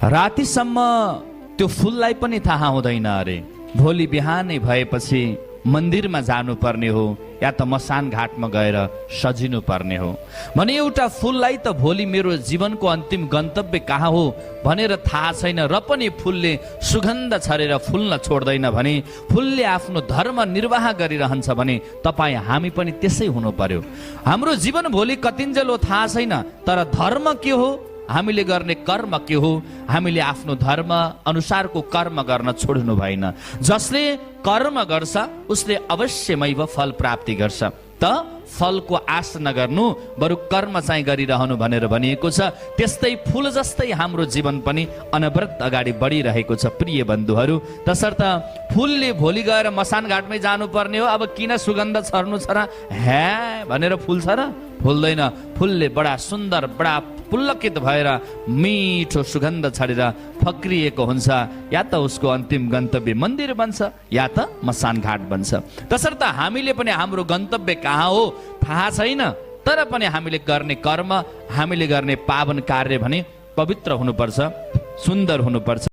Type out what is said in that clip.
रातिसम्म त्यो फुललाई पनि थाहा हुँदैन अरे भोलि बिहानै भएपछि मन्दिरमा जानुपर्ने हो या त मसान घाटमा गएर सजिनु पर्ने हो भने एउटा फुललाई त भोलि मेरो जीवनको अन्तिम गन्तव्य कहाँ हो भनेर थाहा छैन र पनि फुलले सुगन्ध छरेर फुल्न छोड्दैन भने फुलले आफ्नो धर्म निर्वाह गरिरहन्छ भने तपाईँ हामी पनि त्यसै हुनु पर्यो। हाम्रो जीवन भोलि कतिन्जेल हो थाहा छैन, तर धर्म के हो, हामीले गर्ने कर्म के हो, हामीले आफ्नो धर्म अनुसारको कर्म गर्न छोड्नु भएन। जसले कर्म गर्छ उसले अवश्यमैव फल प्राप्ति गर्छ। त फलको आश नगर्नु, बरु कर्म चाहिँ गरिरहनु भनेर भनिएको छ। त्यस्तै फूल जस्तै हाम्रो जीवन पनि अनवरत अगाडि बढिरहेको छ प्रिय बन्धुहरू। तसर्थ फूलले भोलि गएर मसान घाटमै जानुपर्ने हो। अब किन सुगन्ध छर्नु छ र हे भनेर फुल्छ र? फुल्दैन। फुलले बडा सुन्दर, बडा पुलकित भएर मिठो सुगन्ध छरेर फक्रिएको हुन्छ। या त उसको अन्तिम गन्तव्य मन्दिर बन्छ या त मसान घाट बन्छ। तसर्थ हामीले पनि हाम्रो गन्तव्य कहाँ हो थाहा छैन, तर पनि हामीले गर्ने कर्म, हामीले गर्ने पावन कार्य भने पवित्र हुनुपर्छ, सुन्दर हुनुपर्छ।